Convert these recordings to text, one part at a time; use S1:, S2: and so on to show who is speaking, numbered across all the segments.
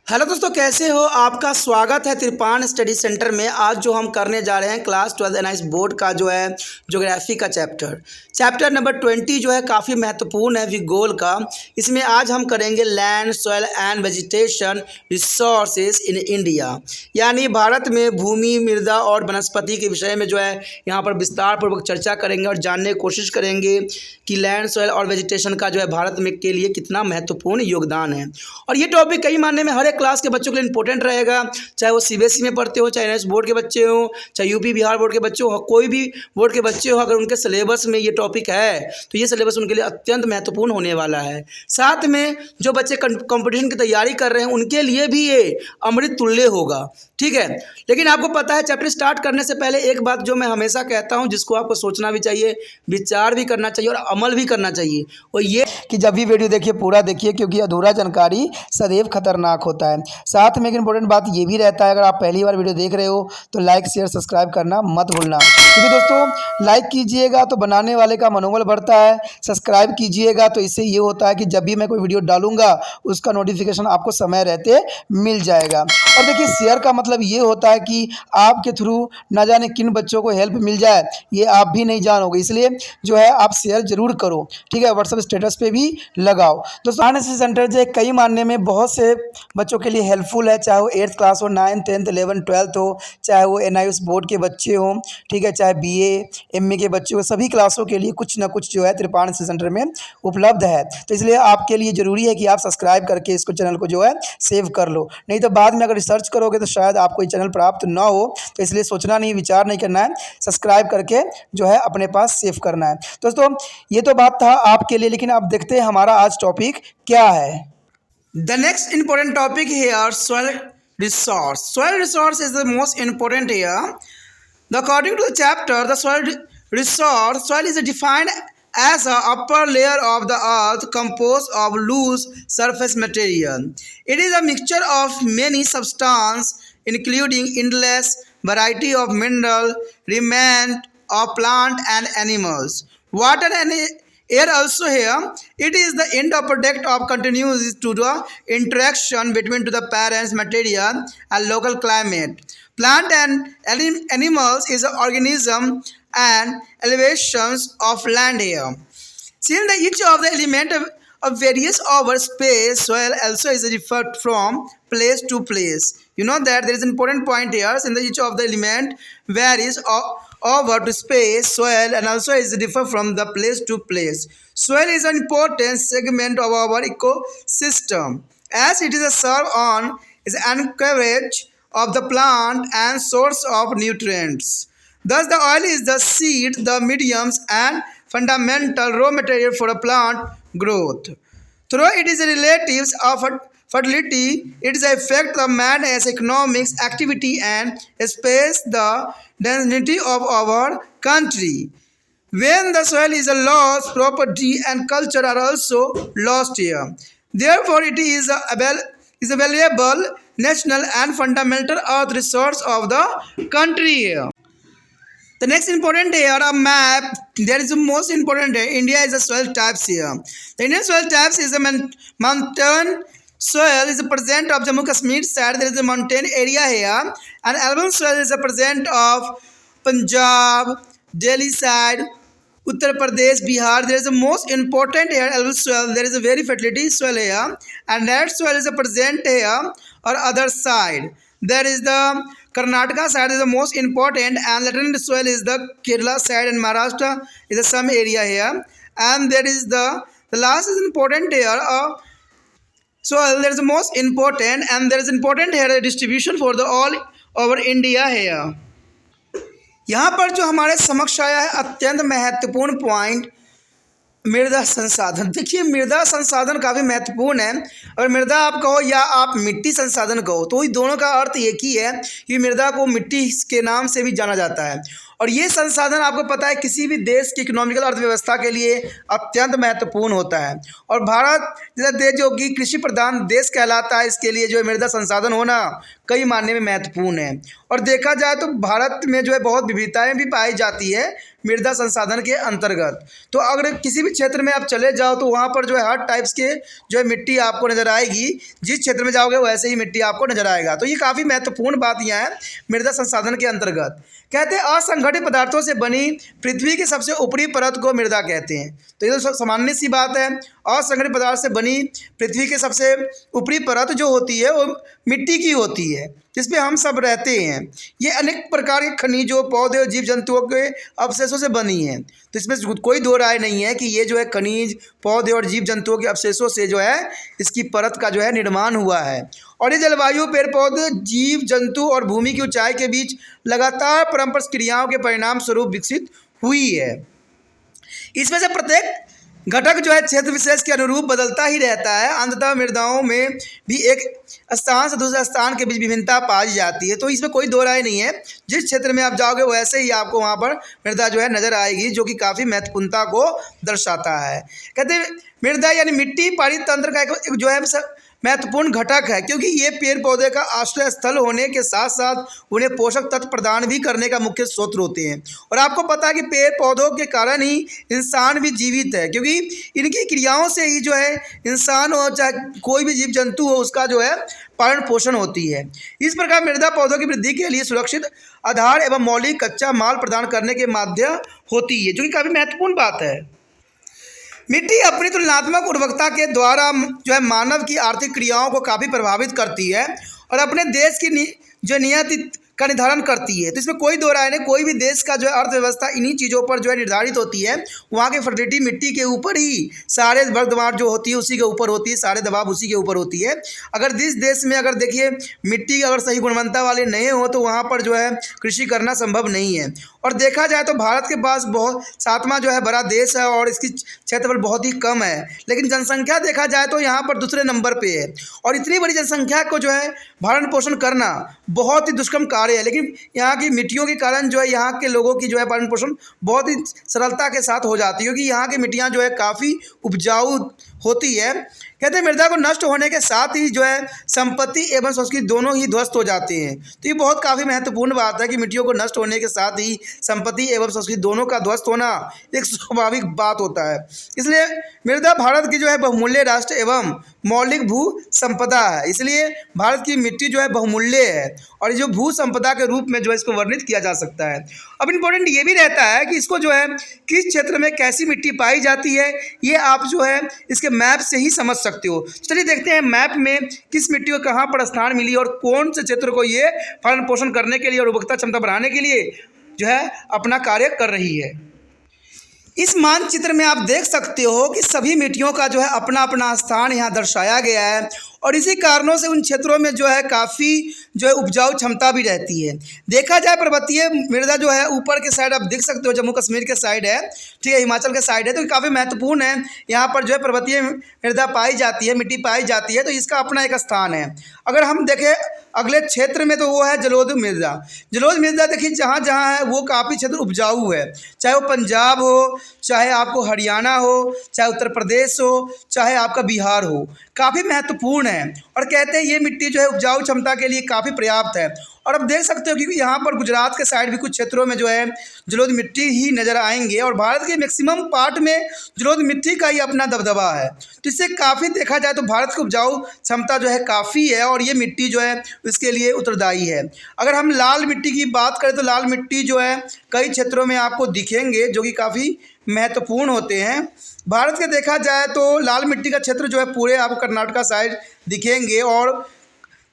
S1: Hello दोस्तों, कैसे हो? आपका स्वागत है त्रिपाण स्टडी सेंटर में। आज जो हम करने जा रहे हैं क्लास 12 एनआईएस बोर्ड का जो है ज्योग्राफी का चैप्टर नंबर 20 जो है काफ़ी महत्वपूर्ण है भूगोल का। इसमें आज हम करेंगे land, soil and vegetation resources in India, यानी भारत में भूमि, मृदा और वनस्पति के विषय में जो है यहाँ पर विस्तार पूर्वक चर्चा करेंगे और जानने की कोशिश करेंगे कि लैंड, सॉइल और वेजिटेशन का जो है भारत में के लिए कितना महत्वपूर्ण योगदान है। और ये टॉपिक कई मायने में हर एक क्लास के बच्चों के लिए इंपॉर्टेंट रहेगा, चाहे वो सीबीएसई में पढ़ते हो, चाहे एनआईएस बोर्ड के बच्चे हो, चाहे यूपी बिहार बोर्ड के बच्चे हो, कोई भी बोर्ड के बच्चे हो। अगर उनके सिलेबस में ये टॉपिक है तो ये सिलेबस उनके लिए अत्यंत महत्वपूर्ण होने वाला है। साथ में जो बच्चे कंपटीशन की तैयारी कर रहे हैं उनके लिए भी ये अमृत तुल्य होगा, ठीक है। लेकिन आपको पता है, चैप्टर स्टार्ट करने से पहले एक बात जो मैं हमेशा कहता हूँ, जिसको आपको सोचना भी चाहिए, विचार भी करना चाहिए और अमल भी करना चाहिए, और ये कि जब भी वीडियो देखिए पूरा देखिए, क्योंकि अधूरा जानकारी सदैव खतरनाक होता है। साथ में एक इंपॉर्टेंट बात ये भी रहता है, अगर आप पहली बार वीडियो देख रहे हो तो लाइक, शेयर, सब्सक्राइब करना मत भूलना, क्योंकि दोस्तों लाइक कीजिएगा तो बनाने वाले का मनोबल बढ़ता है, सब्सक्राइब कीजिएगा तो इससे ये होता है कि जब भी मैं कोई वीडियो डालूंगा उसका नोटिफिकेशन आपको समय रहते मिल जाएगा। और देखिए, शेयर का मतलब ये होता है कि आपके थ्रू ना जाने किन बच्चों को हेल्प मिल जाए, ये आप भी नहीं जानोगे, इसलिए जो है आप शेयर जरूर करो, ठीक है। व्हाट्सएप स्टेटस पे भी लगाओ। दोस्तों, एनआईएस सेंटर जो है कई मानने में बहुत से बच्चों के लिए हेल्पफुल है, चाहे वो 8th क्लास हो, 9th, 10th, 11th, 12th हो, चाहे वो एनआईएस बोर्ड के बच्चे हों, ठीक है, चाहे बीए, एमए के बच्चे हो, सभी क्लासों के लिए कुछ ना कुछ जो है त्रिपाण सेंटर में उपलब्ध है। तो इसलिए आपके लिए ज़रूरी है कि आप सब्सक्राइब करके इसको चैनल को जो है सेव कर लो, नहीं तो बाद में अगर रिसर्च करोगे तो शायद आपको ये चैनल प्राप्त ना हो। तो इसलिए सोचना नहीं, विचार नहीं करना है, सब्सक्राइब करके जो है अपने पास सेव करना है। दोस्तों, ये तो बात था आपके लिए, लेकिन अब देखते हैं हमारा आज टॉपिक क्या है। The next important topic here, soil resource. Soil resource is the most important here. According to the chapter, the soil is defined as a upper layer of the earth composed of loose surface material. It is a mixture of many substances, including endless variety of mineral, remnant of plant and animals, water and air also here. It is the end of product of continues to the interaction between to the parents material and local climate. Plant and animals is an organism and elevations of land here. Since the each of the element of various over space, soil also is different from place to place. You know that there is an important point here. Since the each of the element varies over to space, soil and also is differ from the place to place. Soil is an important segment of our ecosystem, as it is a serve on is anchorage of the plant and source of nutrients. Thus, the oil is the seed, the mediums and fundamental raw material for a plant growth. Though it is a relatives of fertility, it is a effect of man as economics activity and space the density of our country. When the soil is a lost, property and culture are also lost here. Therefore, it is a valuable national and fundamental earth resource of the country here. The next important here, a map. There is the most important here. India is a soil types here. The Indian soil types is a mountain soil is a present of Jammu Kashmir side. There is a mountain area here, and alpine soil is a present of Punjab, Delhi side, Uttar Pradesh, Bihar. There is a most important here alpine soil. There is a very fertility soil here, and that soil is a present here or other side. There is the Karnataka side is the most important, and latent soil is the Kerala side, and Maharashtra is the some area here, and there is the last is important here. Soil there is the most important, and there is important here a distribution for the all over India here. यहाँ पर जो हमारे समक्ष आया है अत्यंत महत्वपूर्ण point, मृदा संसाधन। देखिए, मृदा संसाधन काफ़ी महत्वपूर्ण है। और मृदा आप कहो या आप मिट्टी संसाधन कहो, तो ये दोनों का अर्थ एक ही है कि मृदा को मिट्टी के नाम से भी जाना जाता है। और ये संसाधन आपको पता है किसी भी देश की इकोनॉमिकल अर्थव्यवस्था के लिए अत्यंत महत्वपूर्ण होता है। और भारत जैसा देश जो कि कृषि प्रधान देश कहलाता है, इसके लिए जो है मृदा संसाधन होना कई मायने में महत्वपूर्ण है। और देखा जाए तो भारत में जो है बहुत विविधताएं भी पाई जाती है मृदा संसाधन के अंतर्गत। तो अगर किसी भी क्षेत्र में आप चले जाओ तो वहाँ पर जो है हर टाइप्स के जो है मिट्टी आपको नज़र आएगी। जिस क्षेत्र में जाओगे वैसे ही मिट्टी आपको नज़र आएगा। तो ये काफ़ी महत्वपूर्ण बात यहाँ है मृदा संसाधन के अंतर्गत। कहते हैं असंगठित पदार्थों से बनी पृथ्वी की सबसे ऊपरी परत को मृदा कहते हैं। तो ये तो सामान्य सी बात है, असंगठित पदार्थ से बनी पृथ्वी की सबसे ऊपरी परत जो होती है वो मिट्टी की होती है, जिसपे हम सब रहते हैं। ये अनेक प्रकार के खनिजों, पौधे और जीव जंतुओं के अवशेषों से बनी है। तो इसमें कोई दो राय नहीं है कि ये जो है खनिज, पौधे और जीव जंतुओं के अवशेषों से जो है इसकी परत का जो है निर्माण हुआ है। और ये जलवायु, पेड़ पौधे, जीव जंतु और भूमि की ऊंचाई के बीच लगातार परस्पर क्रियाओं के परिणाम स्वरूप विकसित हुई है। इसमें से प्रत्येक घटक जो है क्षेत्र विशेष के अनुरूप बदलता ही रहता है। अंततः मृदाओं में भी एक स्थान से दूसरे स्थान के बीच विभिन्नता पाई जाती है। तो इसमें कोई दो राय नहीं है, जिस क्षेत्र में आप जाओगे वैसे ही आपको वहाँ पर मृदा जो है नज़र आएगी, जो कि काफ़ी महत्वपूर्णता को दर्शाता है। कहते हैं मृदा यानी मिट्टी पारितंत्र का एक जो है महत्वपूर्ण घटक है, क्योंकि ये पेड़ पौधे का आश्रय स्थल होने के साथ साथ उन्हें पोषक तत्व प्रदान भी करने का मुख्य स्रोत होते हैं। और आपको पता है कि पेड़ पौधों के कारण ही इंसान भी जीवित है, क्योंकि इनकी क्रियाओं से ही जो है इंसान हो चाहे कोई भी जीव जंतु हो उसका जो है पालन पोषण होती है। इस प्रकार मृदा पौधों की वृद्धि के लिए सुरक्षित आधार एवं मौलिक कच्चा माल प्रदान करने के माध्यम होती है, जो कि काफ़ी महत्वपूर्ण बात है। मिट्टी अपनी तुलनात्मक उर्वरकता के द्वारा जो है मानव की आर्थिक क्रियाओं को काफ़ी प्रभावित करती है और अपने देश की जो नियति का निर्धारण करती है। तो इसमें कोई दो राय नहीं, कोई भी देश का जो है अर्थव्यवस्था इन्हीं चीज़ों पर जो है निर्धारित होती है। वहाँ की फर्टिलिटी मिट्टी के ऊपर ही सारे वर्गदमार जो होती है उसी के ऊपर होती है, सारे दबाव उसी के ऊपर होती है। अगर जिस देश में अगर देखिए मिट्टी अगर सही गुणवत्ता वाले नहीं हो तो वहाँ पर जो है कृषि करना संभव नहीं है। और देखा जाए तो भारत के पास बहुत 7वां जो है बड़ा देश है और इसकी क्षेत्रफल बहुत ही कम है, लेकिन जनसंख्या देखा जाए तो यहाँ पर दूसरे नंबर पे है। और इतनी बड़ी जनसंख्या को जो है भरण पोषण करना बहुत ही दुष्कर्म कार्य है, लेकिन यहाँ की मिट्टियों के कारण जो है यहाँ के लोगों की जो है भरण पोषण बहुत ही सरलता के साथ हो जाती है, क्योंकि यहाँ की मिट्टियाँ जो है काफ़ी उपजाऊ होती है। कहते हैं मृदा को नष्ट होने के साथ ही जो है संपत्ति एवं संस्कृति दोनों ही ध्वस्त हो जाते हैं। तो ये बहुत काफ़ी महत्वपूर्ण बात है कि मिट्टियों को नष्ट होने के साथ ही संपत्ति एवं संस्कृति दोनों का ध्वस्त होना एक स्वाभाविक बात होता है। इसलिए मृदा भारत की जो है बहुमूल्य राष्ट्र एवं मौलिक भू संपदा है। इसलिए भारत की मिट्टी जो है बहुमूल्य है और जो भू संपदा के रूप में जो है इसको वर्णित किया जा सकता है। अब इम्पोर्टेंट ये भी रहता है कि इसको जो है किस क्षेत्र में कैसी मिट्टी पाई जाती है, ये आप जो है इसके मैप से ही समझ सकते हो। चलिए देखते हैं मैप में किस मिट्टी को कहाँ पर स्थान मिली और कौन से क्षेत्र को ये भरण पोषण करने के लिए और उर्वरकता क्षमता बढ़ाने के लिए जो है अपना कार्य कर रही है। इस मानचित्र में आप देख सकते हो कि सभी मिट्टियों का जो है अपना अपना स्थान यहाँ दर्शाया गया है और इसी कारणों से उन क्षेत्रों में जो है काफ़ी जो है उपजाऊ क्षमता भी रहती है। देखा जाए पर्वतीय मृदा जो है ऊपर के साइड आप देख सकते हो, जम्मू कश्मीर के साइड है, ठीक है, हिमाचल के साइड है, तो काफ़ी महत्वपूर्ण है। यहाँ पर जो है पर्वतीय मृदा पाई जाती है, मिट्टी पाई जाती है, तो इसका अपना एक स्थान है। अगर हम देखें अगले क्षेत्र में तो वो है जलोढ़ मृदा। जलोढ़ मृदा देखिए जहाँ जहाँ है वो काफ़ी क्षेत्र उपजाऊ है, चाहे वो पंजाब हो, चाहे आपको हरियाणा हो, चाहे उत्तर प्रदेश हो, चाहे आपका बिहार हो, काफ़ी महत्वपूर्ण है। और कहते हैं ये मिट्टी जो है उपजाऊ क्षमता के लिए काफ़ी पर्याप्त है। और अब देख सकते हो कि यहाँ पर गुजरात के साइड भी कुछ क्षेत्रों में जो है जलोढ़ मिट्टी ही नज़र आएंगे और भारत के मैक्सिमम पार्ट में जलोढ़ मिट्टी का ही अपना दबदबा है। तो इससे काफ़ी देखा जाए तो भारत की उपजाऊ क्षमता जो है काफ़ी है और ये मिट्टी जो है इसके लिए उत्तरदायी है। अगर हम लाल मिट्टी की बात करें तो लाल मिट्टी जो है कई क्षेत्रों में आपको दिखेंगे जो कि काफ़ी महत्वपूर्ण होते हैं। भारत के देखा जाए तो लाल मिट्टी का क्षेत्र जो है पूरे आपको कर्नाटका साइड दिखेंगे और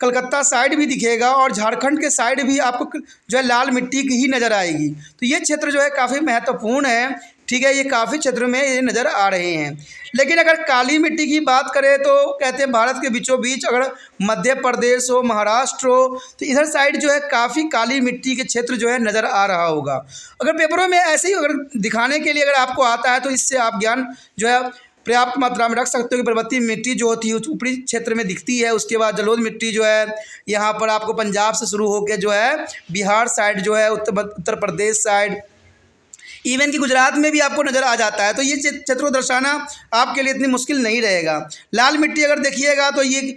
S1: कलकत्ता साइड भी दिखेगा और झारखंड के साइड भी आपको जो है लाल मिट्टी की ही नज़र आएगी। तो ये क्षेत्र जो है काफ़ी महत्वपूर्ण है, ठीक है, ये काफ़ी क्षेत्रों में ये नज़र आ रहे हैं। लेकिन अगर काली मिट्टी की बात करें तो कहते हैं भारत के बीचों बीच अगर मध्य प्रदेश हो, महाराष्ट्र हो, तो इधर साइड जो है काफ़ी काली मिट्टी के क्षेत्र जो है नज़र आ रहा होगा। अगर पेपरों में ऐसे ही अगर दिखाने के लिए अगर आपको आता है तो इससे आप ज्ञान जो है पर्याप्त मात्रा में रख सकते हो कि पर्वतीय मिट्टी जो होती है ऊपरी क्षेत्र में दिखती है। उसके बाद जलोढ़ मिट्टी जो है यहाँ पर आपको पंजाब से शुरू होकर जो है बिहार साइड जो है उत्तर प्रदेश साइड, इवन कि गुजरात में भी आपको नज़र आ जाता है। तो ये क्षेत्र को दर्शाना आपके लिए इतनी मुश्किल नहीं रहेगा। लाल मिट्टी अगर देखिएगा तो ये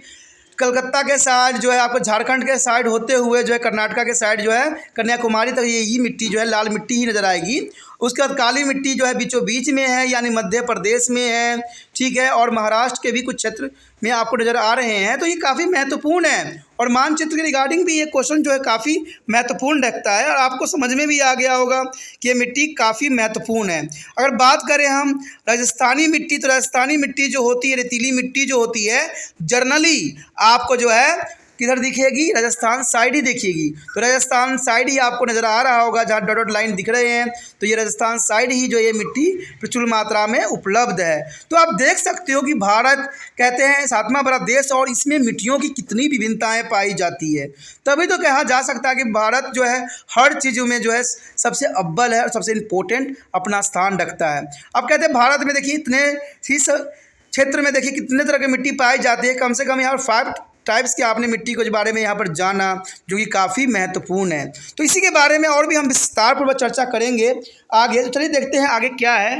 S1: कलकत्ता के साइड जो है आपको झारखंड के साइड होते हुए जो है कर्नाटका के साइड जो है कन्याकुमारी तक यही मिट्टी जो है लाल मिट्टी ही नज़र आएगी। उसके बाद काली मिट्टी जो है बीचों बीच में है, यानी मध्य प्रदेश में है, ठीक है, और महाराष्ट्र के भी कुछ क्षेत्र में आपको नज़र आ रहे हैं। तो ये काफ़ी महत्वपूर्ण है और मानचित्र के रिगार्डिंग भी ये क्वेश्चन जो है काफ़ी महत्वपूर्ण रखता है और आपको समझ में भी आ गया होगा कि ये मिट्टी काफ़ी महत्वपूर्ण है। अगर बात करें हम राजस्थानी मिट्टी, तो राजस्थानी मिट्टी जो होती है, रेतीली मिट्टी जो होती है, जनरली आपको जो है किधर दिखेगी, राजस्थान साइड ही दिखेगी। तो राजस्थान साइड ही आपको नज़र आ रहा होगा, जहाँ डॉट डॉट लाइन दिख रहे हैं, तो ये राजस्थान साइड ही जो ये मिट्टी प्रचुर मात्रा में उपलब्ध है। तो आप देख सकते हो कि भारत कहते हैं 7वां बड़ा देश और इसमें मिट्टियों की कितनी विभिन्नताएं पाई जाती है। तभी तो कहा जा सकता है कि भारत जो है हर चीज़ों में जो है सबसे अव्वल है और सबसे इम्पोर्टेंट अपना स्थान रखता है। अब कहते हैं भारत में देखिए इतने ही क्षेत्र में देखिए कितने तरह की मिट्टी पाई जाती है, कम से कम यहाँ 5 टाइप्स के आपने मिट्टी के बारे में यहाँ पर जाना, जो कि काफ़ी महत्वपूर्ण है। तो इसी के बारे में और भी हम विस्तारपूर्वक चर्चा करेंगे आगे। तो चलिए देखते हैं आगे क्या है।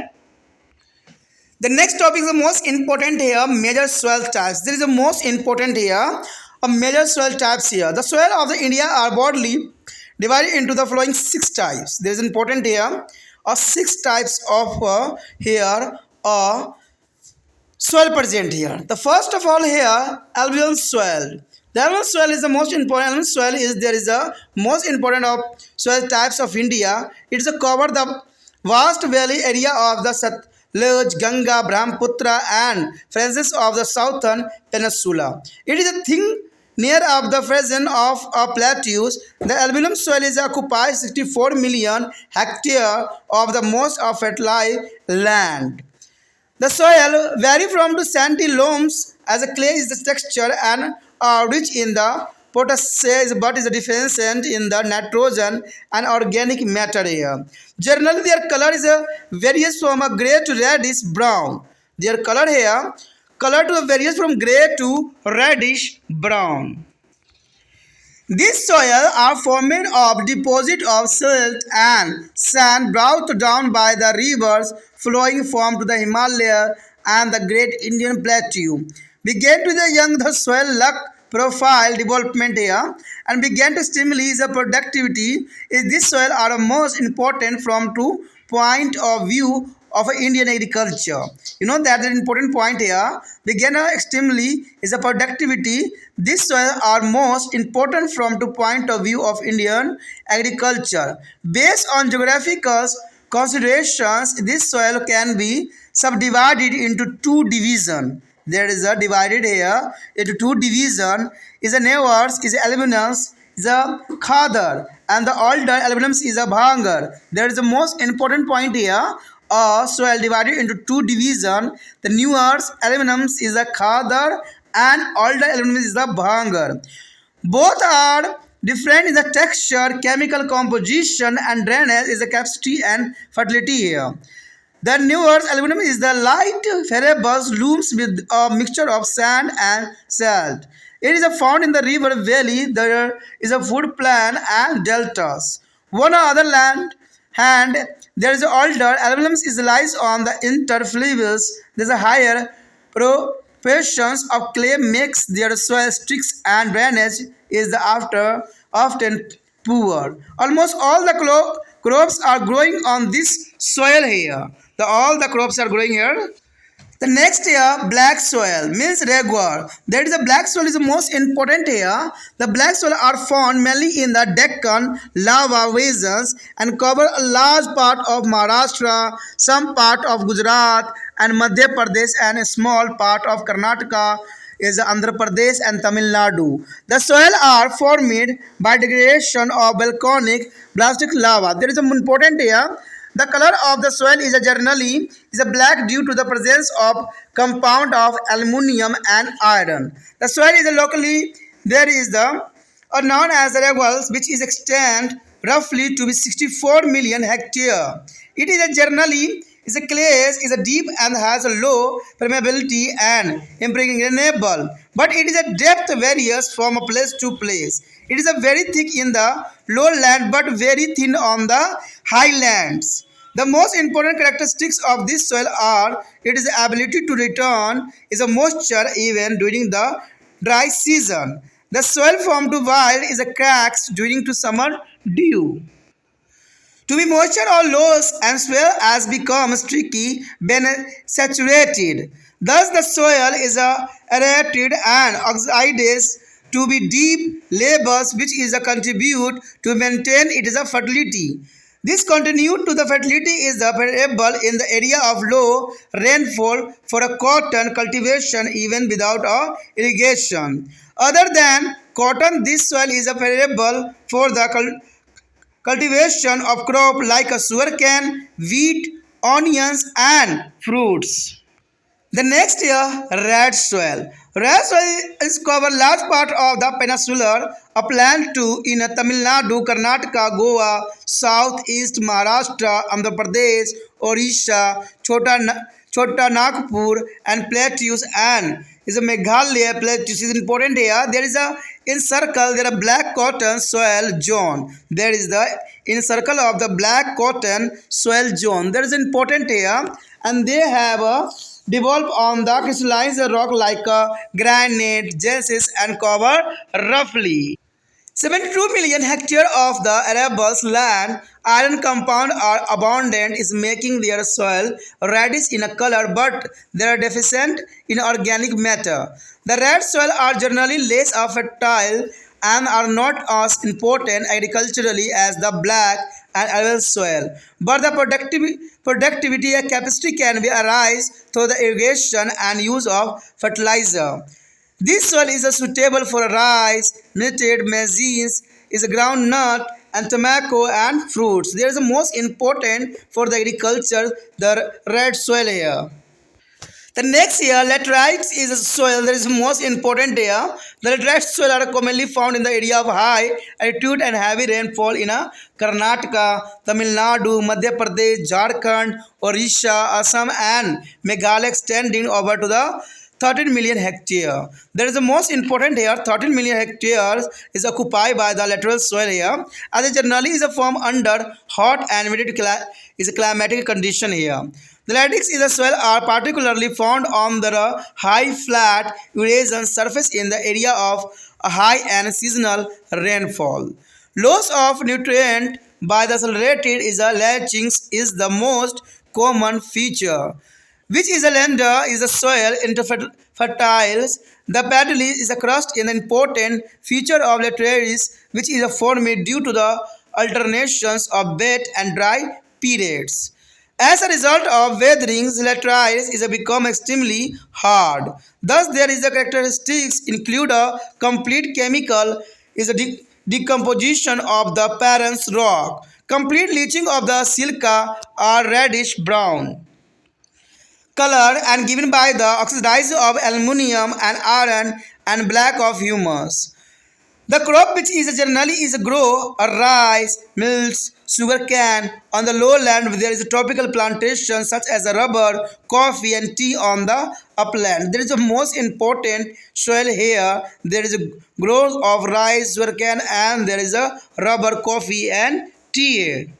S1: The next topic is the most important here, major soil types. This is the most important here of major soil types here. The soil of the India are broadly divided into the following 6 types. There is important here, 6 types of soil present here. The first of all here, alluvial soil. The alluvial soil is the most important. Alluvial soil is the most important of soil types of India. It is a cover the vast valley area of the Satluj, Ganga, Brahmaputra and fringes of the southern peninsula. It is a thing near of the fringe of plateaus. The alluvial soil is occupies 64 million hectares of the most of fertile land. The soil vary from the sandy loams as a clay is the texture and rich in the potassium, but is deficient in the nitrogen and organic matter here. Generally, their color is varies from a gray to reddish brown. Their color here, color to varies from gray to reddish brown. These soil are formed of deposit of silt and sand brought down by the rivers flowing from to the Himalaya and the Great Indian Plateau. Began to the young the soil luck profile development here and began to stimulate the productivity. This soil are most important from two point of view of Indian agriculture. You know that the important point here, began stimuli is the productivity. This soil are most important from the point of view of Indian agriculture. Based on geographical considerations, this soil can be subdivided into 2 divisions. There is a divided here into 2 divisions. Is a nevers, is aluminum, is a khadar, and the older aluminum is a bhangar. There is the most important point here. Soil divided into 2 divisions. The newer aluminum is the khadar and older aluminum is the bhangar. Both are different in the texture, chemical composition and drainage is the capacity and fertility here. The newer aluminum is the light fibrous looms with a mixture of sand and salt. It is found in the river valley. There is a food plant and deltas. One other land hand, there is older aluminum is lies on the interfluvials. There is a higher proportions of clay makes their soil strict and drainage is the often poor. Almost all the crops are growing on this soil here. All the crops are growing here. The next here, black soil means regular. That is the black soil is the most important here. The black soil are found mainly in the Deccan lava regions and cover a large part of Maharashtra, some part of Gujarat and Madhya Pradesh and a small part of Karnataka is Andhra Pradesh and Tamil Nadu. The soil are formed by degradation of volcanic blastic lava. There is an important here. The color of the soil is generally black due to the presence of compound of aluminium and iron. The soil is locally there is the known as the regulars, which is extend roughly to be 64 million hectares. It is generally Is a clay is a deep and has a low permeability and impregnable, but it is a depth varies from a place to place. It is a very thick in the lowland but very thin on the highlands. The most important characteristics of this soil are its ability to return is a moisture even during the dry season. The soil formed to wild is a cracks during to summer dew. To be moisture or loss and swell as becomes tricky when saturated. Thus the soil is aerated and oxidized to be deep labors which is a contribute to maintain its fertility. This continued to the fertility is variable in the area of low rainfall for a cotton cultivation even without irrigation. Other than cotton, this soil is variable for the cultivation of crop like a sugarcane, wheat, onions and fruits. The next year, red soil. Red soil is cover large part of the peninsular upland too in Tamil Nadu, Karnataka, Goa, Southeast Maharashtra, Andhra Pradesh, Orissa, Chota Nagpur and Plateaus and is a Meghalaya Plateaus is important here. There is a in circle there are black cotton soil zone. There is the in circle of the black cotton soil zone. There is important here and they have a develop on the crystallized rock like granite, geysers and cover roughly 72 million hectares of the arable's land. Iron compound are abundant is making their soil reddish in a color but they are deficient in organic matter. The red soil are generally less fertile and are not as important agriculturally as the black and alluvial soil. But the productivity and capacity can be arise through the irrigation and use of fertilizer. This soil is suitable for rice, knitted, maize, is a groundnut and tobacco and fruits. There is the most important for the agriculture, the red soil here. The next year, laterite is a soil that is most important here. The laterite soil are commonly found in the area of high altitude and heavy rainfall in Karnataka, Tamil Nadu, Madhya Pradesh, Jharkhand, Orissa, Assam and Meghalaya extending over to the 13 million hectare. There is the most important here. 13 million hectares is occupied by the lateral soil here. As it generally is a form under hot and humid is a climatic condition here. The latex in the soil are particularly found on the high flat Eurasian surface in the area of a high and seasonal rainfall. Loss of nutrient by the accelerated is a leaching is the most common feature which is a lender is a soil into fertiles. The paddle is a crust in an important feature of laterales which is a formed due to the alternations of wet and dry periods. As a result of weathering, laterales is a become extremely hard. Thus, there is a characteristics include a complete chemical is a decomposition of the parent rock, complete leaching of the silica are reddish brown color and given by the oxidation of aluminium and iron and black of humus. The crop which is generally is grow rice, mills, sugar cane. On the lowland there is a tropical plantation such as a rubber, coffee and tea on the upland. There is a most important soil here. There is a growth of rice, sugar cane and there is a rubber, coffee and tea.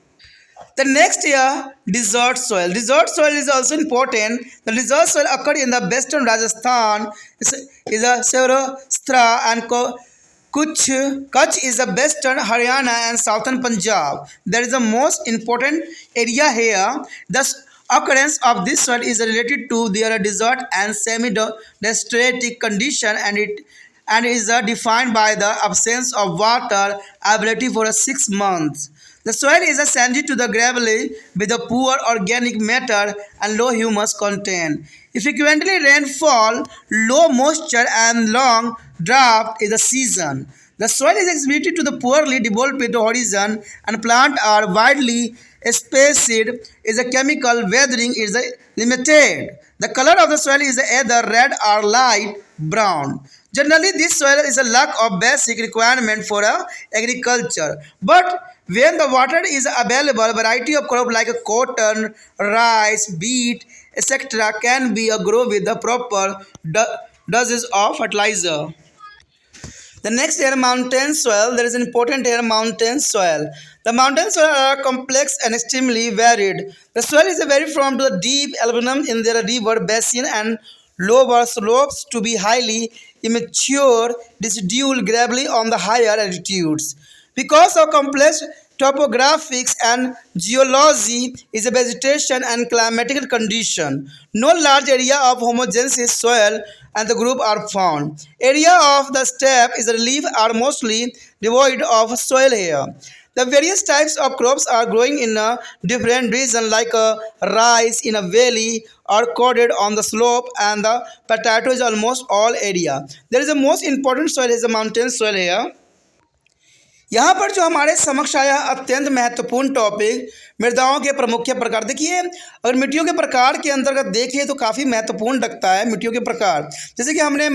S1: The next year, desert soil. Desert soil is also important. The desert soil occurred in the western Rajasthan. Is a Saurashtra and Kutch is the western Haryana and southern Punjab. There is the most important area here. The occurrence of this soil is related to their desert and semi-desertic condition and is defined by the absence of water ability for 6 months. The soil is sandy to the gravelly with a poor organic matter and low humus content. If frequently rainfall, low moisture and long drought is the season. The soil is exhibited to the poorly developed horizon and plants are widely spaced. Is a chemical weathering is limited. The color of the soil is either red or light brown. Generally, this soil is a lack of basic requirement for agriculture. But when the water is available, variety of crop like cotton, rice, beet, etc. can be grow with the proper doses of fertilizer. The next here, mountain soil. There is an important here, mountain soil. The mountain soil are complex and extremely varied. The soil is very prone to the deep alluvium in the river basin and lower slopes to be highly immature, residual gravelly on the higher altitudes. Because of complex topographics and geology is a vegetation and climatic condition. No large area of homogeneous soil and the group are found. Area of the steppe is relief are mostly devoid of soil here. The various types of crops are growing in a different region like rice in a valley or corded on the slope and the potato is almost all area. There is a most important soil is a mountain soil here. यहाँ पर जो हमारे समक्ष आया अत्यंत महत्वपूर्ण topic मृदाओं के प्रमुख प्रकार। देखिए अगर मिट्टियों के प्रकार के अंतर्गत देखिए तो काफ़ी महत्वपूर्ण लगता है मिट्टियों के प्रकार। जैसे कि हमने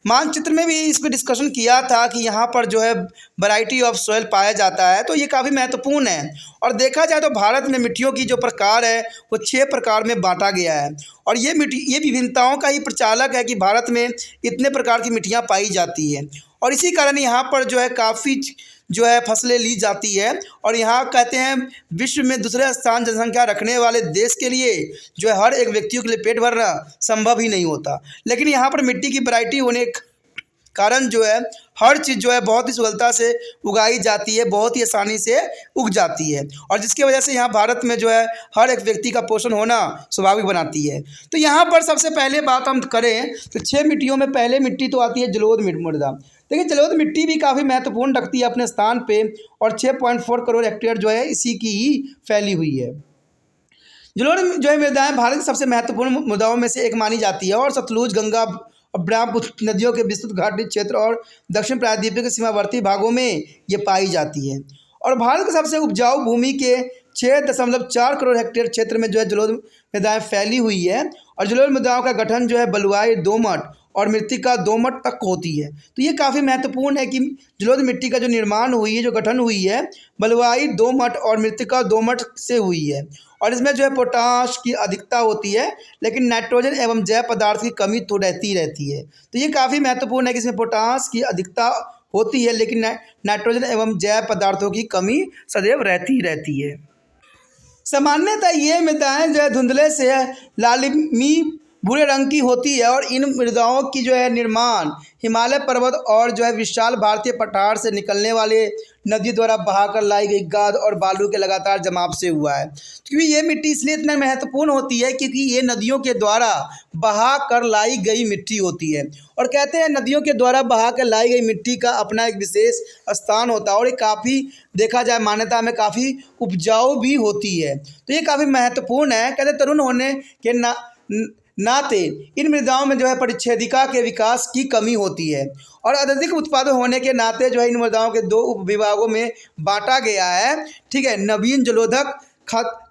S1: मानचित्र में भी इस पर डिस्कशन किया था कि यहाँ पर जो है वैरायटी ऑफ सॉइल पाया जाता है, तो ये काफ़ी महत्वपूर्ण है। और देखा जाए तो भारत में मिट्टियों की जो प्रकार है वो 6 प्रकार में बांटा गया है। और ये विभिन्नताओं का ही प्रचालक है कि भारत में इतने प्रकार की मिट्टियाँ पाई जाती है और इसी कारण यहाँ पर जो है काफ़ी जो है फसलें ली जाती है। और यहाँ कहते हैं विश्व में दूसरे स्थान जनसंख्या रखने वाले देश के लिए जो है हर एक व्यक्तियों के लिए पेट भरना संभव ही नहीं होता, लेकिन यहाँ पर मिट्टी की वैरायटी होने के कारण जो है हर चीज़ जो है बहुत ही सुगलता से उगाई जाती है, बहुत ही आसानी से उग जाती है और जिसकी वजह से यहाँ भारत में जो है हर एक व्यक्ति का पोषण होना स्वाभाविक बनाती है। तो यहाँ पर सबसे पहले बात हम करें तो 6 मिट्टियों में पहले मिट्टी तो आती है जलोढ़ मृदा। देखिए जलोढ़ मिट्टी भी काफ़ी महत्वपूर्ण रखती है अपने स्थान पे और 6.4 करोड़ हेक्टेयर जो है इसी की ही फैली हुई है। जलोढ़ जो है मृदाएँ भारत की सबसे महत्वपूर्ण मृदाओं में से एक मानी जाती है और सतलुज, गंगा और ब्रह्मपुत्र नदियों के विस्तृत घाटी क्षेत्र और दक्षिण प्रायद्वीप के सीमावर्ती भागों में ये पाई जाती है। और भारत के सबसे उपजाऊ भूमि के 6.4 करोड़ हेक्टेयर क्षेत्र में जो है जलोढ़ मृदाएँ फैली हुई है और जलोढ़ मृदाओं का गठन जो है बलुआई, दोमट और मृत्तिका दोमट तक होती है। तो ये काफ़ी महत्वपूर्ण है कि जलोढ़ मिट्टी का जो निर्माण हुई है, जो गठन हुई है बलुआई, दोमट और मृत्तिका दोमट से हुई है और इसमें जो है पोटाश की अधिकता होती है लेकिन नाइट्रोजन एवं जैव पदार्थ की कमी तो रहती है। तो ये काफ़ी महत्वपूर्ण है कि इसमें पोटाश की अधिकता होती है लेकिन नाइट्रोजन एवं जैव पदार्थों की कमी सदैव रहती है। सामान्यतः ये मृदाएँ जो है धुंधले से लालिमी भूरे रंग की होती है और इन मृदाओं की जो है निर्माण हिमालय पर्वत और जो है विशाल भारतीय पठार से निकलने वाले नदी द्वारा बहाकर लाई गई गाद और बालू के लगातार जमाव से हुआ है। क्योंकि ये मिट्टी इसलिए इतना महत्वपूर्ण होती है क्योंकि ये नदियों के द्वारा बहा कर लाई गई मिट्टी होती है और कहते हैं नदियों के द्वारा बहा कर लाई गई मिट्टी का अपना एक विशेष स्थान होता है और ये काफ़ी देखा जाए मान्यता में काफ़ी उपजाऊ भी होती है। तो ये काफ़ी महत्वपूर्ण है। कहते तरुण होने के नाते इन मृदाओं में जो है परिच्छेदिका के विकास की कमी होती है और अत्यधिक उत्पादन होने के नाते जो है इन मृदाओं के 2 उपविभागों में बांटा गया है। ठीक है, नवीन जलोधक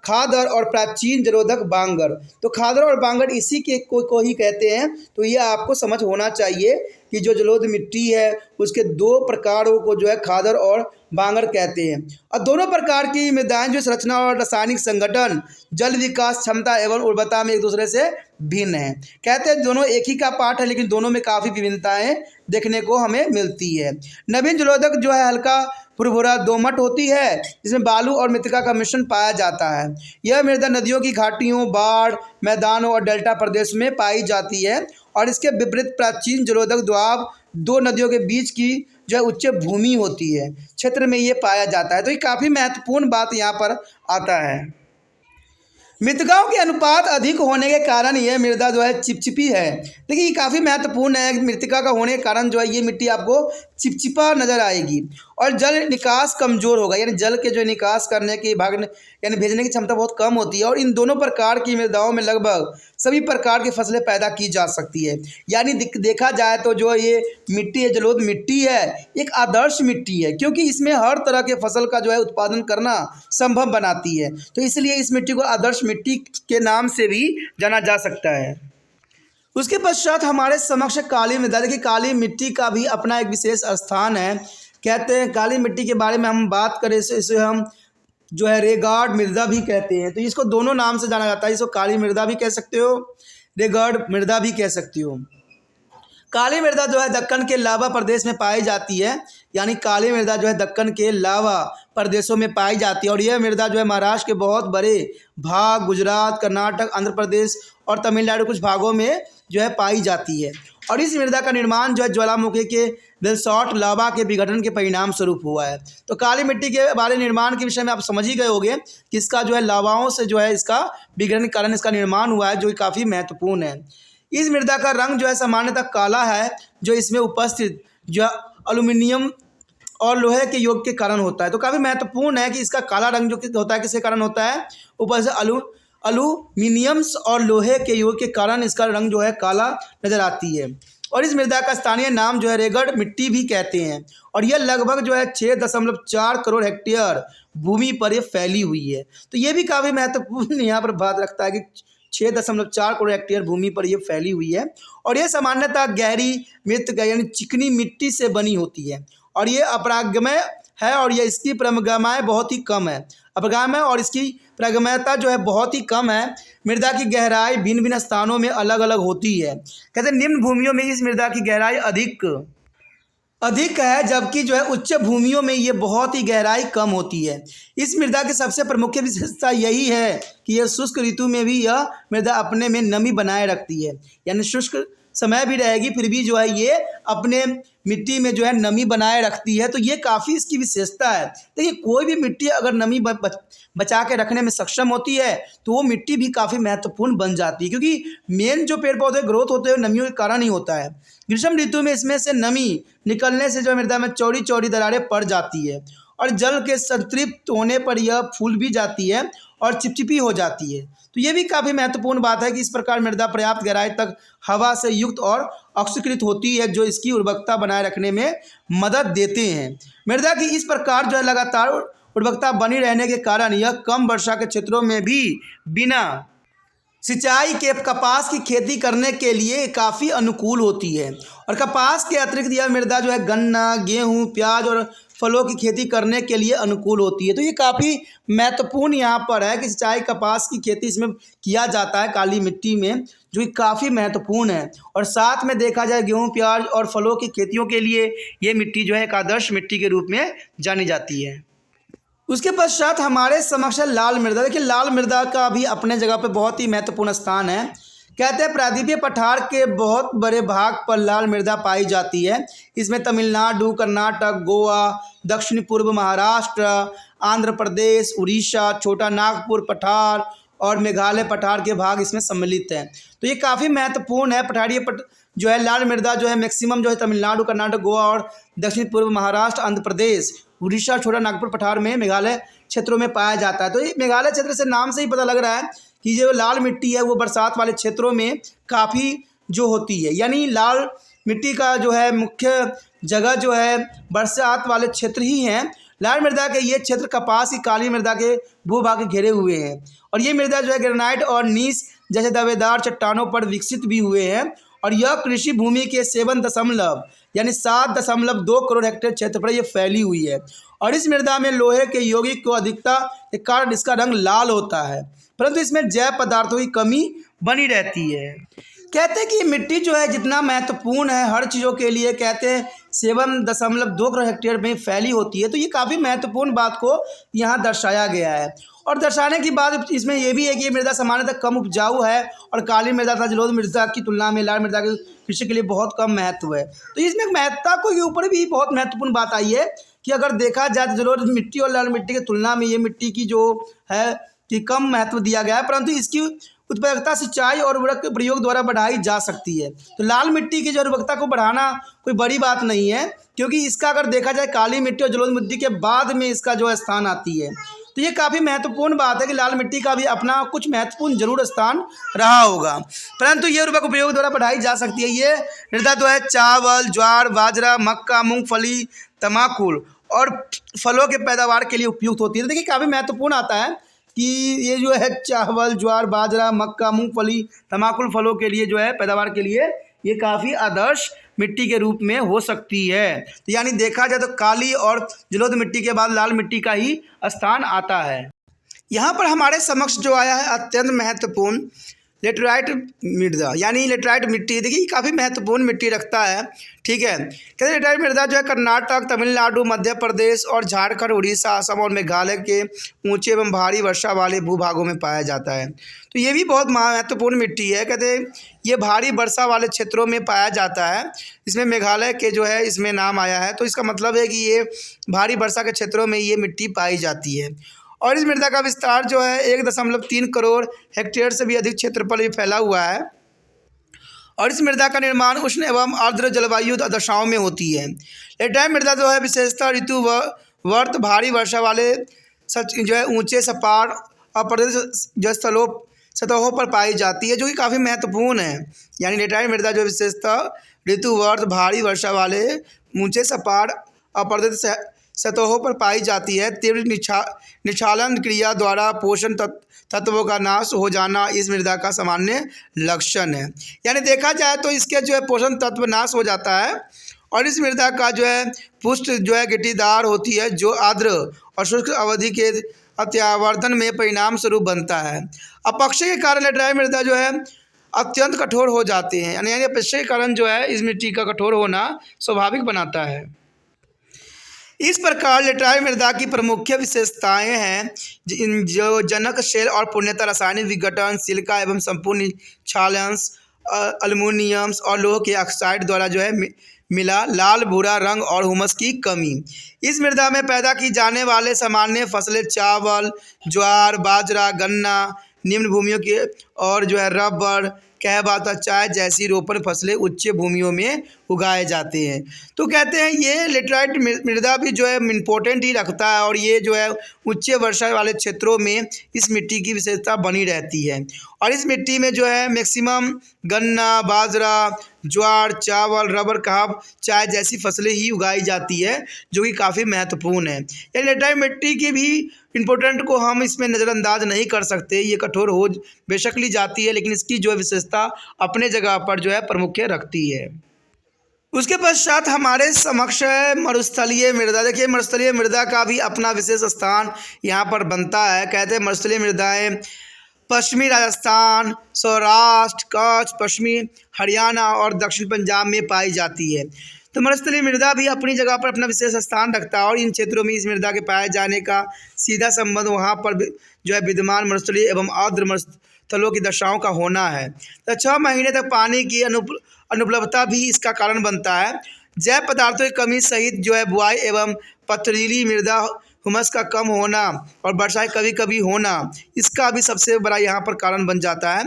S1: खादर और प्राचीन जलोधक बांगर। तो खादर और बांगर इसी के को ही कहते हैं। तो ये आपको समझ होना चाहिए कि जो जलोढ़ मिट्टी है उसके 2 प्रकारों को जो है खादर और बांगर कहते हैं और दोनों प्रकार की मृदाएं जो संरचना और रासायनिक संगठन, जल विकास क्षमता एवं उर्वरता में एक दूसरे से भिन्न है। कहते हैं दोनों एक ही का पार्ट है लेकिन दोनों में काफ़ी विभिन्नताएं देखने को हमें मिलती है। नवीन जलोधक जो है हल्का भुरभुरा दोमट होती है जिसमें बालू और मृत्तिका का मिश्रण पाया जाता है। यह मृदा नदियों की घाटियों, बाढ़ मैदानों और डेल्टा प्रदेश में पाई जाती है और इसके विपरीत प्राचीन जलोधक द्वाब 2 नदियों के बीच की जो है उच्च भूमि होती है क्षेत्र में ये पाया जाता है। तो ये काफ़ी महत्वपूर्ण बात यहाँ पर आता है। मृतिकाओं के अनुपात अधिक होने के कारण यह मृदा जो है चिपचिपी है। देखिए ये काफ़ी महत्वपूर्ण है। मृतिका का होने के कारण जो है ये मिट्टी आपको चिपचिपा नज़र आएगी और जल निकास कमज़ोर होगा, यानी जल के जो निकास करने की यानी भेजने की क्षमता बहुत कम होती है और इन दोनों प्रकार की मृदाओं में लगभग सभी प्रकार की फसलें पैदा की जा सकती है। यानी देखा जाए तो जो ये मिट्टी है, जलोढ़ मिट्टी है, एक आदर्श मिट्टी है क्योंकि इसमें हर तरह के फसल का जो है उत्पादन करना संभव बनाती है। तो इसलिए इस मिट्टी को आदर्श मिट्टी के नाम से भी जाना जा सकता है। उसके पश्चात हमारे समक्ष काली मृदा। देखिए काली मिट्टी का भी अपना एक विशेष स्थान है। कहते हैं काली मिट्टी के बारे में हम बात करें इसे हम जो है रेगार्ड मृदा भी कहते हैं। तो इसको दोनों नाम से जाना जाता है, इसको काली मृदा भी कह सकते हो, रेगार्ड मृदा भी कह सकती हो। काली मृदा जो है दक्कन के लावा प्रदेश में पाई जाती है, यानी काली मृदा जो है दक्कन के लावा प्रदेशों में पाई जाती है। और यह मृदा जो है महाराष्ट्र के बहुत बड़े भाग, गुजरात, कर्नाटक, आंध्र प्रदेश और तमिलनाडु कुछ भागों में जो है पाई जाती है। और इस मृदा का निर्माण जो है ज्वालामुखी के बेलसॉल्ट लावा के विघटन के परिणाम स्वरूप हुआ है। तो काली मिट्टी के बारे निर्माण के विषय में आप समझ ही गए होंगे कि इसका जो है लावाओं से जो है इसका विघटन के कारण इसका निर्माण हुआ है, जो काफ़ी महत्वपूर्ण है। इस मृदा का रंग जो है सामान्यतः काला है, जो इसमें उपस्थित जो एल्यूमिनियम और लोहे के योग के कारण होता है। तो काफ़ी महत्वपूर्ण है कि इसका काला रंग जो होता है किसके कारण होता है, ऊपर से एल्यूमिनियम्स और लोहे के योग के कारण इसका रंग जो है काला नजर आती है। और इस मृदा का स्थानीय नाम जो है रेगड़ मिट्टी भी कहते हैं। और यह लगभग जो है 6.4 करोड़ हेक्टेयर भूमि पर ये फैली हुई है। तो ये भी काफ़ी महत्वपूर्ण यहाँ पर बात रखता है कि 6.4 करोड़ हेक्टेयर भूमि पर यह फैली हुई है। और यह सामान्यतः गहरी मृत यानी चिकनी मिट्टी से बनी होती है। और ये अपरागमय है और यह इसकी प्रगमय बहुत ही कम है। अपरागमय और इसकी प्रगमयता जो है बहुत ही कम है। मृदा की गहराई भिन्न भिन्न स्थानों में अलग अलग होती है। कहते हैं निम्न भूमियों में इस मृदा की गहराई अधिक है, जबकि जो है उच्च भूमियों में ये बहुत ही गहराई कम होती है। इस मृदा की सबसे प्रमुख विशेषता यही है कि यह शुष्क ऋतु में भी यह मृदा अपने में नमी बनाए रखती है, यानी शुष्क समय भी रहेगी फिर भी जो है ये अपने मिट्टी में जो है नमी बनाए रखती है। तो ये काफ़ी इसकी विशेषता है। देखिए कोई भी मिट्टी अगर नमी बचा के रखने में सक्षम होती है तो वो मिट्टी भी काफ़ी महत्वपूर्ण बन जाती है, क्योंकि मेन जो पेड़ पौधे ग्रोथ होते हैं नमियों के कारण ही होता है। ग्रीष्म ऋतु में इसमें से नमी निकलने से जो मृदा में चौड़ी चौड़ी दरारें पड़ जाती है और जल के संतृप्त होने पर यह फूल भी जाती है और चिपचिपी हो जाती है। तो ये भी काफ़ी महत्वपूर्ण बात है कि इस प्रकार मृदा पर्याप्त गहराई तक हवा से युक्त और ऑक्सीकृत होती है, जो इसकी उर्वरकता बनाए रखने में मदद देते हैं। मृदा की इस प्रकार जो है लगातार उर्वरकता बनी रहने के कारण यह कम वर्षा के क्षेत्रों में भी बिना सिंचाई के कपास की खेती करने के लिए काफ़ी अनुकूल होती है। और कपास के अतिरिक्त यह मृदा जो है गन्ना, गेहूँ, प्याज और फलों की खेती करने के लिए अनुकूल होती है। तो ये काफ़ी महत्वपूर्ण यहाँ पर है कि सिंचाई कपास की खेती इसमें किया जाता है काली मिट्टी में, जो कि काफ़ी महत्वपूर्ण है। और साथ में देखा जाए गेहूँ, प्याज और फलों की खेतियों के लिए ये मिट्टी जो है एक आदर्श मिट्टी के रूप में जानी जाती है। उसके पश्चात हमारे समक्ष लाल मृदा। देखिए लाल मृदा का भी अपने जगह पे बहुत ही महत्वपूर्ण स्थान है। कहते हैं प्रायद्वीपीय पठार के बहुत बड़े भाग पर लाल मृदा पाई जाती है। इसमें तमिलनाडु, कर्नाटक, गोवा, दक्षिण पूर्व महाराष्ट्र, आंध्र प्रदेश, उड़ीसा, छोटा नागपुर पठार और मेघालय पठार के भाग इसमें सम्मिलित हैं। तो ये काफ़ी महत्वपूर्ण है। पठारीय जो है लाल मृदा जो है मैक्सिमम जो है तमिलनाडु, कर्नाटक, गोवा और दक्षिण पूर्व महाराष्ट्र, आंध्र प्रदेश, उड़ीसा, छोटा नागपुर पठार में मेघालय क्षेत्रों में पाया जाता है। तो ये मेघालय क्षेत्र से नाम से ही पता लग रहा है कि जो लाल मिट्टी है वो बरसात वाले क्षेत्रों में काफ़ी जो होती है, यानी लाल मिट्टी का जो है मुख्य जगह जो है बरसात वाले क्षेत्र ही हैं। लाल मृदा के ये क्षेत्र कपास की काली मृदा के भूभाग घेरे हुए हैं। और ये मृदा जो है ग्रेनाइट और नीस जैसे दावेदार चट्टानों पर विकसित भी हुए हैं। और यह कृषि भूमि के 7.2 करोड़ हेक्टेयर क्षेत्र पर यह फैली हुई है। और इस मृदा में लोहे के यौगिक को अधिकता के कारण इसका रंग लाल होता है, परंतु इसमें जैव पदार्थों की कमी बनी रहती है। कहते हैं कि मिट्टी जो है जितना महत्वपूर्ण है हर चीज़ों के लिए, कहते हैं 7.2 करोड़ हेक्टेयर में फैली होती है। तो ये काफ़ी महत्वपूर्ण बात को यहाँ दर्शाया गया है। और दर्शाने की बात इसमें यह भी है कि ये मृदा सामान्यतः कम उपजाऊ है और काली मृदा तथा जलोढ़ मृदा की तुलना में लाल मृदा के कृषि के लिए बहुत कम महत्व है। तो इसमें महत्ता को के ऊपर भी बहुत महत्वपूर्ण बात आई है कि अगर देखा जाए तो जलोढ़ मिट्टी और लाल मिट्टी की तुलना में ये मिट्टी की जो है कि कम महत्व दिया गया है, परंतु इसकी उत्पादकता सिंचाई और उर्वरक के प्रयोग द्वारा बढ़ाई जा सकती है। तो लाल मिट्टी की जो उर्वरकता को बढ़ाना कोई बड़ी बात नहीं है, क्योंकि इसका अगर देखा जाए काली मिट्टी और जलोढ़ मिट्टी के बाद में इसका जो स्थान आती है। तो ये काफ़ी महत्वपूर्ण बात है कि लाल मिट्टी का भी अपना कुछ महत्वपूर्ण जरूर स्थान रहा होगा, परंतु ये उर्वरक उपयोग द्वारा बढ़ाई जा सकती है। ये मृदा जो है चावल, ज्वार, बाजरा, मक्का, मूंगफली, तमाकुल और फलों के पैदावार के लिए उपयुक्त होती है। तो देखिए काफ़ी महत्वपूर्ण आता है कि ये जो है चावल, ज्वार, बाजरा, मक्का, मूंगफली, तमाकुल फलों के लिए जो है पैदावार के लिए ये काफ़ी आदर्श मिट्टी के रूप में हो सकती है। तो यानी देखा जाए तो काली और जलोढ़ मिट्टी के बाद लाल मिट्टी का ही स्थान आता है। यहाँ पर हमारे समक्ष जो आया है अत्यंत महत्वपूर्ण लेटराइट मृदा, यानी लेटराइट मिट्टी। देखिए काफ़ी महत्वपूर्ण मिट्टी रखता है, ठीक है। कहते हैं लेटराइट मृदा जो है कर्नाटक, तमिलनाडु, मध्य प्रदेश और झारखंड, उड़ीसा, असम और मेघालय के ऊंचे एवं भारी वर्षा वाले भूभागों में पाया जाता है। तो ये भी बहुत महत्वपूर्ण मिट्टी है। कहते हैं ये भारी वर्षा वाले क्षेत्रों में पाया जाता है। इसमें मेघालय के जो है इसमें नाम आया है, तो इसका मतलब है कि ये भारी वर्षा के क्षेत्रों में ये मिट्टी पाई जाती है। और इस मृदा का विस्तार जो है 1.3 करोड़ हेक्टेयर से भी अधिक क्षेत्रफल में फैला हुआ है। और इस मृदा का निर्माण उष्ण एवं आर्द्र जलवायु दशाओं में होती है। लेटराइट मृदा जो है विशेषतः ऋतु वर्त भारी वर्षा वाले जो है ऊंचे सपाट अपर्दत सतहों पर पाई जाती है, जो कि काफ़ी महत्वपूर्ण है। यानी लेटराइट मृदा जो विशेषतः ऋतु वर्त भारी वर्षा वाले ऊंचे सपाट अपर्दत सतहों पर पाई जाती है। तीव्र निक्षालन क्रिया द्वारा पोषण तत्वों का नाश हो जाना इस मृदा का सामान्य लक्षण है। यानी देखा जाए तो इसके जो है पोषण तत्व नाश हो जाता है और इस मृदा का जो है पुष्ट जो है गिट्टीदार होती है, जो आर्द्र और शुष्क अवधि के अत्यावर्तन में परिणाम स्वरूप बनता है। अपक्षय के कारण लेटराइट मृदा जो है अत्यंत कठोर हो जाते हैं। यानी अपक्षय के कारण जो है इस मिट्टी का कठोर होना स्वाभाविक बनाता है। इस प्रकार लेटराइट मृदा की प्रमुख विशेषताएं हैं जो जनक शेल और पूर्णतः रासायनिक विघटन, सिलिका एवं संपूर्ण क्षालंश, अल्युमिनियम और लोह के ऑक्साइड द्वारा जो है मिला लाल भूरा रंग और हुमस की कमी। इस मृदा में पैदा की जाने वाले सामान्य फसलें चावल, ज्वार, बाजरा, गन्ना, निम्न भूमियों के और जो है रबर, कहवा, चाय जैसी रोपण फसलें उच्च भूमियों में उगाए जाते हैं। तो कहते हैं ये लेटराइट मृदा भी जो है इम्पोर्टेंट ही रखता है और ये जो है उच्च वर्षा वाले क्षेत्रों में इस मिट्टी की विशेषता बनी रहती है। और इस मिट्टी में जो है मैक्सिमम गन्ना, बाजरा, ज्वार, चावल, रबर, कहवा, चाय जैसी फसलें ही उगाई जाती है, जो कि काफ़ी महत्वपूर्ण है। यानी लेटराइट मिट्टी की भी इम्पोर्टेंट को हम इसमें नज़रअंदाज नहीं कर सकते। ये कठोर हो बेशक ली जाती है, लेकिन इसकी जो है विशेषता अपने जगह पर जो है प्रमुख रखती है। उसके पश्चात हमारे समक्ष है मरुस्थलीय मृदा। देखिए मरुस्थलीय मृदा का भी अपना विशेष स्थान यहाँ पर बनता है। कहते हैं मरुस्थलीय मृदाएँ पश्चिमी राजस्थान, सौराष्ट्र, कच्छ, पश्चिमी हरियाणा और दक्षिण पंजाब में पाई जाती है। तो मरुस्थलीय मृदा भी अपनी जगह पर अपना विशेष स्थान रखता है और इन क्षेत्रों में इस मृदा के पाए जाने का सीधा संबंध वहाँ पर जो है विद्यमान मरुस्थलीय एवं आर्द्र मरुस्थलों की दशाओं का होना है। तो 6 महीने तक पानी की अनुपलब्धता भी इसका कारण बनता है। जैव पदार्थों की कमी सहित जो है बुआई एवं पथरीली मृदा, हुमस का कम होना और वर्षाएं कभी कभी होना, इसका भी सबसे बड़ा यहाँ पर कारण बन जाता है।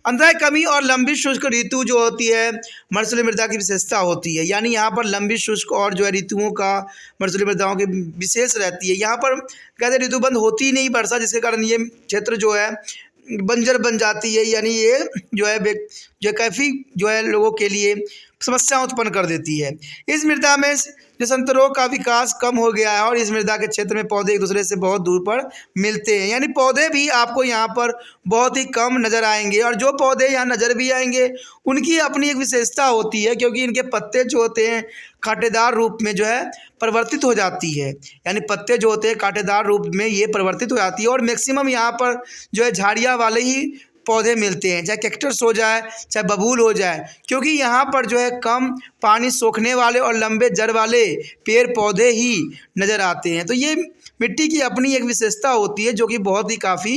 S1: अंतराय कमी और लंबी शुष्क ऋतु जो होती है मरुस्थलीय मृदा की विशेषता होती है। यानी यहाँ पर लंबी शुष्क और जो है ऋतुओं का मरुस्थलीय मृदाओं की विशेष रहती है। यहाँ पर कहते हैं ऋतुबंध होती ही नहीं वर्षा, जिसके कारण ये क्षेत्र जो है बंजर बन जाती है। यानी ये जो है काफ़ी जो है लोगों के लिए समस्या उत्पन्न कर देती है। इस मृदा में जो संतरों का विकास कम हो गया है और इस मृदा के क्षेत्र में पौधे एक दूसरे से बहुत दूर पर मिलते हैं। यानी पौधे भी आपको यहाँ पर बहुत ही कम नज़र आएंगे और जो पौधे यहाँ नज़र भी आएंगे उनकी अपनी एक विशेषता होती है, क्योंकि इनके पत्ते जो होते हैं कांटेदार रूप में जो है परिवर्तित हो जाती है। यानी पत्ते जो होते हैं कांटेदार रूप में ये परिवर्तित हो जाती है और मैक्सिमम यहाँ पर जो है झाड़ियाँ वाले ही पौधे मिलते हैं, चाहे कैक्टस हो जाए चाहे बबूल हो जाए, क्योंकि यहाँ पर जो है कम पानी सोखने वाले और लंबे जड़ वाले पेड़ पौधे ही नज़र आते हैं। तो ये मिट्टी की अपनी एक विशेषता होती है जो कि बहुत ही काफ़ी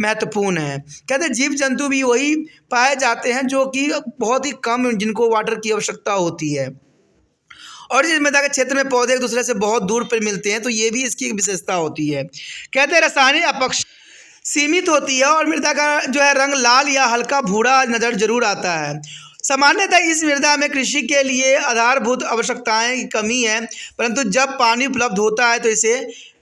S1: महत्वपूर्ण है। कहते हैं जीव जंतु भी वही पाए जाते हैं जो कि बहुत ही कम जिनको वाटर की आवश्यकता होती है और इस मृदा के क्षेत्र में पौधे एक दूसरे से बहुत दूर पर मिलते हैं, तो ये भी इसकी एक विशेषता होती है। कहते हैं रासायनिक अपक्ष सीमित होती है और मृदा का जो है रंग लाल या हल्का भूरा नज़र जरूर आता है। सामान्यतः इस मृदा में कृषि के लिए आधारभूत आवश्यकताएं की कमी है, परंतु जब पानी उपलब्ध होता है तो इसे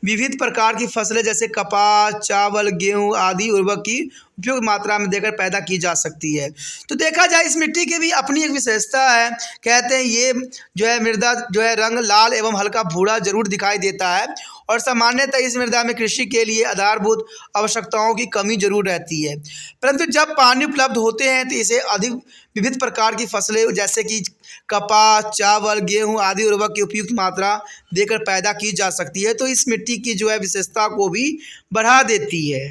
S1: विविध प्रकार की फसलें जैसे कपास, चावल, गेहूं आदि उर्वरक की उपयुक्त मात्रा में देकर पैदा की जा सकती है। तो देखा जाए इस मिट्टी की भी अपनी एक विशेषता है। कहते हैं ये जो है मृदा जो है रंग लाल एवं हल्का भूरा जरूर दिखाई देता है और सामान्यतः इस मृदा में कृषि के लिए आधारभूत आवश्यकताओं की कमी जरूर रहती है, परंतु जब पानी उपलब्ध होते हैं तो इसे अधिक विविध प्रकार की फसलें जैसे कि कपास, चावल, गेहूं आदि उर्वरक की उपयुक्त मात्रा देकर पैदा की जा सकती है। तो इस मिट्टी की जो है विशेषता को भी बढ़ा देती है।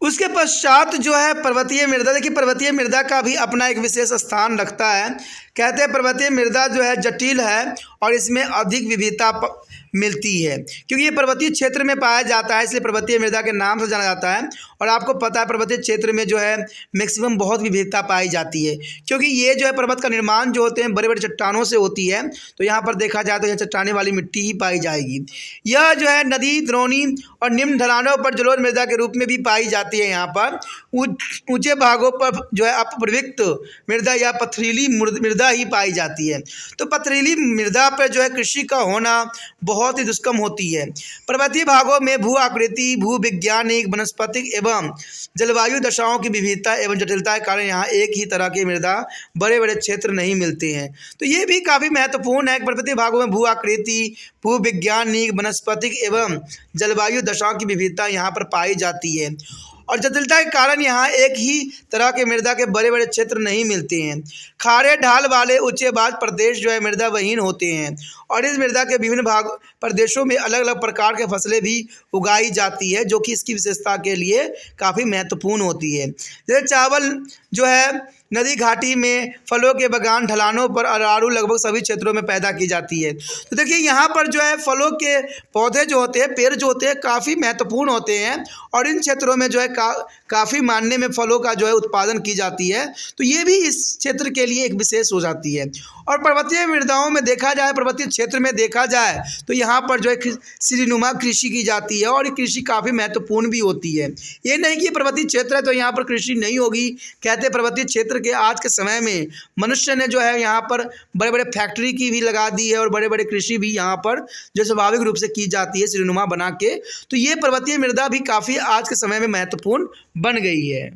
S1: उसके पश्चात जो है पर्वतीय मृदा। देखिए पर्वतीय मृदा का भी अपना एक विशेष स्थान रखता है। कहते हैं पर्वतीय मृदा जो है जटिल है और इसमें अधिक विविधता मिलती है, क्योंकि ये पर्वतीय क्षेत्र में पाया जाता है, इसलिए पर्वतीय मृदा के नाम से जाना जाता है। और आपको पता है पर्वतीय क्षेत्र में जो है मैक्सिमम बहुत विविधता पाई जाती है, क्योंकि ये जो है पर्वत का निर्माण जो होते हैं बड़े बड़े चट्टानों से होती है। तो यहाँ पर देखा जाए तो यह चट्टाने वाली मिट्टी ही पाई जाएगी। यह जो है नदी, द्रोणी और निम्न ढलानों पर जलोढ़ मृदा के रूप में भी पाई जाती है। यहाँ पर ऊंचे भागों पर जो है अपप्रविक्त मृदा या पथरीली मृदा ही पाई जाती है। तो पथरीली मृदा पर जो है कृषि का होना बहुत ही दुष्कर्म होती है। पर्वतीय भागों में भू आकृति, भूविज्ञानिक, वनस्पतिक एवं जलवायु दशाओं की विविधता एवं जटिलता के कारण यहाँ एक ही तरह की मृदा बड़े बड़े क्षेत्र नहीं मिलते हैं। तो ये भी काफ़ी महत्वपूर्ण है। पर्वतीय भागों में भू आकृति, भूविज्ञानिक, वनस्पतिक एवं जलवायु दशाओं की विविधता यहाँ पर पाई जाती है और जटिलता के कारण यहाँ एक ही तरह के मृदा के बड़े बड़े क्षेत्र नहीं मिलते हैं। खारे ढाल वाले ऊंचेबाज प्रदेश जो है मृदा विहीन होते हैं और इस मृदा के विभिन्न प्रदेशों में अलग अलग प्रकार के फसलें भी उगाई जाती है, जो कि इसकी विशेषता के लिए काफ़ी महत्वपूर्ण होती है। जैसे चावल जो है नदी घाटी में, फलों के बागान ढलानों पर, अरारू लगभग सभी क्षेत्रों में पैदा की जाती है। तो देखिए यहाँ पर जो है फलों के पौधे जो होते हैं, पेड़ जो होते हैं काफ़ी महत्वपूर्ण होते हैं और इन क्षेत्रों में जो है काफ़ी मायने में फलों का जो है उत्पादन की जाती है। तो ये भी इस क्षेत्र के लिए एक विशेष हो जाती है। और पर्वतीय मृदाओं में देखा जाए, पर्वतीय क्षेत्र में देखा जाए तो यहाँ पर जो है सीढ़ीनुमा कृषि की जाती है और ये कृषि काफ़ी महत्वपूर्ण भी होती है। ये नहीं कि पर्वतीय क्षेत्र है तो यहाँ पर कृषि नहीं होगी। कहते हैं पर्वतीय क्षेत्र के आज के समय में मनुष्य ने जो है यहाँ पर बड़े बड़े फैक्ट्री की भी लगा दी है और बड़े बड़े कृषि भी यहाँ पर जो स्वाभाविक रूप से की जाती है सीढ़ीनुमा बना के। तो ये पर्वतीय मृदा भी काफ़ी आज के समय में महत्वपूर्ण बन गई है।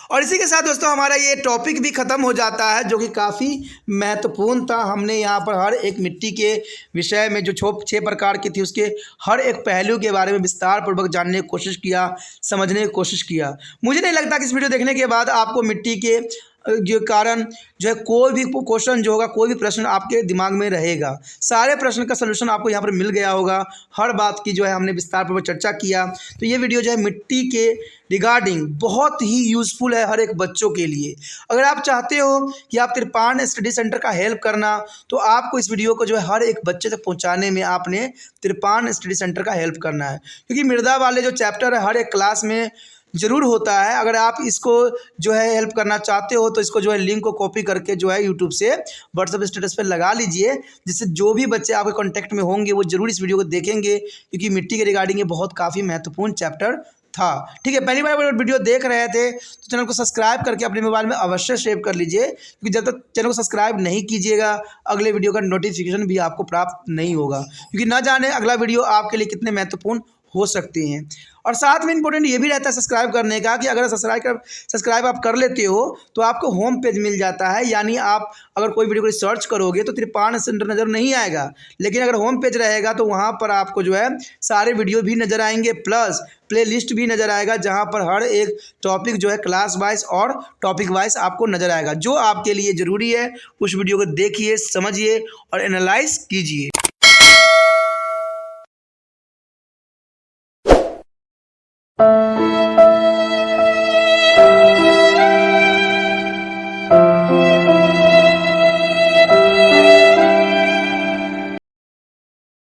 S1: और इसी के साथ दोस्तों हमारा ये टॉपिक भी ख़त्म हो जाता है, जो कि काफ़ी महत्वपूर्ण था। हमने यहाँ पर हर एक मिट्टी के विषय में जो 6 प्रकार की थी उसके हर एक पहलू के बारे में विस्तार पूर्वक जानने की कोशिश किया, समझने की कोशिश किया। मुझे नहीं लगता कि इस वीडियो देखने के बाद आपको मिट्टी के जो कारण जो है कोई भी क्वेश्चन जो होगा, कोई भी प्रश्न आपके दिमाग में रहेगा। सारे प्रश्न का सलूशन आपको यहाँ पर मिल गया होगा। हर बात की जो है हमने विस्तार पूर्वक चर्चा किया। तो ये वीडियो जो है मिट्टी के रिगार्डिंग बहुत ही यूज़फुल है हर एक बच्चों के लिए। अगर आप चाहते हो कि आप तिरपान स्टडी सेंटर का हेल्प करना, तो आपको इस वीडियो को जो है हर एक बच्चे तक पहुँचाने में आपने तिरपान स्टडी सेंटर का हेल्प करना है, क्योंकि मृदा वाले जो चैप्टर है हर एक क्लास में ज़रूर होता है। अगर आप इसको जो है हेल्प करना चाहते हो तो इसको जो है लिंक को कॉपी करके जो है यूट्यूब से व्हाट्सएप स्टेटस पर लगा लीजिए, जिससे जो भी बच्चे आपके कांटेक्ट में होंगे वो ज़रूर इस वीडियो को देखेंगे, क्योंकि मिट्टी के रिगार्डिंग ये बहुत काफ़ी महत्वपूर्ण चैप्टर था। ठीक है, पहली बार वीडियो देख रहे थे तो चैनल को सब्सक्राइब करके अपने मोबाइल में अवश्य सेव कर लीजिए, क्योंकि जब तक चैनल को सब्सक्राइब नहीं कीजिएगा अगले वीडियो का नोटिफिकेशन भी आपको प्राप्त नहीं होगा, क्योंकि ना जाने अगला वीडियो आपके लिए कितने महत्वपूर्ण हो सकते हैं। और साथ में इंपॉर्टेंट ये भी रहता है सब्सक्राइब करने का, कि अगर सब्सक्राइब आप कर लेते हो तो आपको होम पेज मिल जाता है। यानी आप अगर कोई वीडियो को सर्च करोगे तो तिरपान सेंटर नज़र नहीं आएगा, लेकिन अगर होम पेज रहेगा तो वहाँ पर आपको जो है सारे वीडियो भी नज़र आएंगे, प्लस प्ले लिस्ट भी नज़र आएगा, जहाँ पर हर एक टॉपिक जो है क्लास वाइज और टॉपिक वाइज आपको नज़र आएगा। जो आपके लिए ज़रूरी है उस वीडियो को देखिए, समझिए और एनालाइज कीजिए।